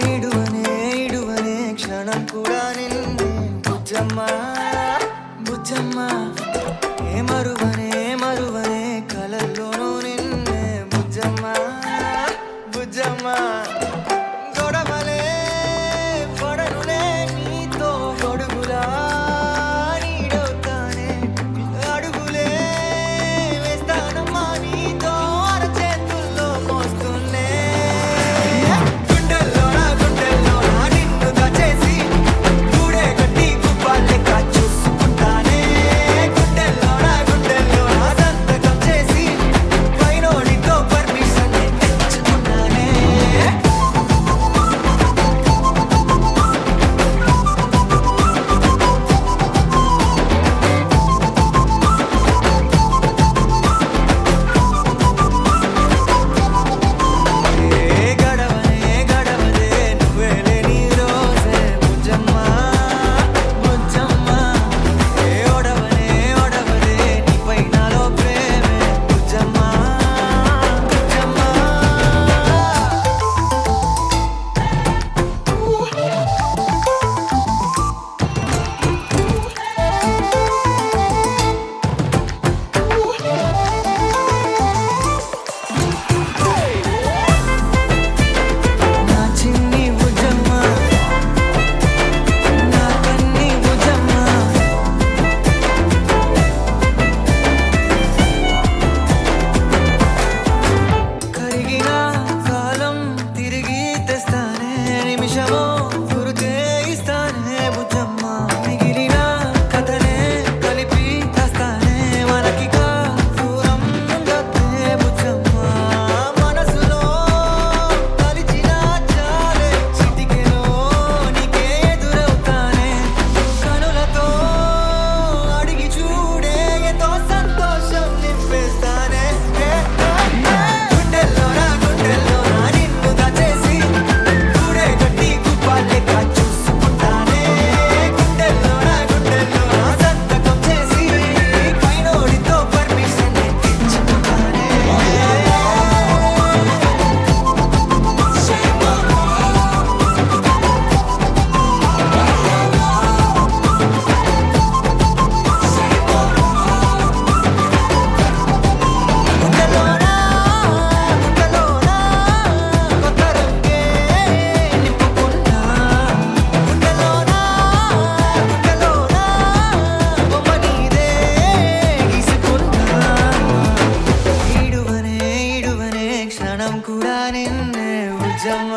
ఏడువనే క్షణం కూడా నిన్నే బుజ్జమ్మా బుజ్జమ్మా ఏ మరువనే కలల్లోనూ నిన్నే బుజ్జమ్మా బుజ్జమ్మా గొడవలే పడనులే నీతో గొడుగులా నీడవుతానే అడుగులే వేస్తానమ్మా నీతో అరచేతుల్లో మోస్తున్నే గుండెల్లోనా నిన్ను దాచేసి గూడే కట్టి గుప్పాలెక్క చూసుకుంటానే గుండెల్లోనా సంతకం చేసి పైనోడితో పర్మిషన్ తెచ్చుకున్నానే గడవదే నువ్వే లేని రోజే బుజ్జమ్మా బుజ్జమ్మా ఓడవదే నీపై నాలో ప్రేమే బుజ్జమ్మా బుజ్జమ్మా నా చిన్ని బుజ్జమ్మా నా కన్ని బుజ్జమ్మా కరిగిన కాలం తిరిగి తెస్తానే నిమిషమో గుర్తే ఇస్తానే బుజ్జమ్మా మిగిలిన కథనే కలిపి రాస్తానే మనకిక దూరం ఉండొద్దే బుజ్జమ్మా మనసులో కలిచిన చాలే చిటికెలో నీకే ఎదురవుతానే కనులతో అడిగి చూడే ఎంతో సంతోషం నింపేస్తానే గుండెల్లోనా నిన్ను దాచేసి గూడే కట్టి గుప్పాలెక్క చూసుకుంటానే గుండెల్లోనా సంతకం చేసి పైనోడితో పర్మిషన్ తెచ్చుకుంటానే గుండెల్లోనా కొత్త రంగే నింపుకున్నా గుండెల్లోనా బొమ్మ నీదే గీసుకున్నా ఈడువనే క్షణం కూడా నిన్నే బుజ్జమ్మా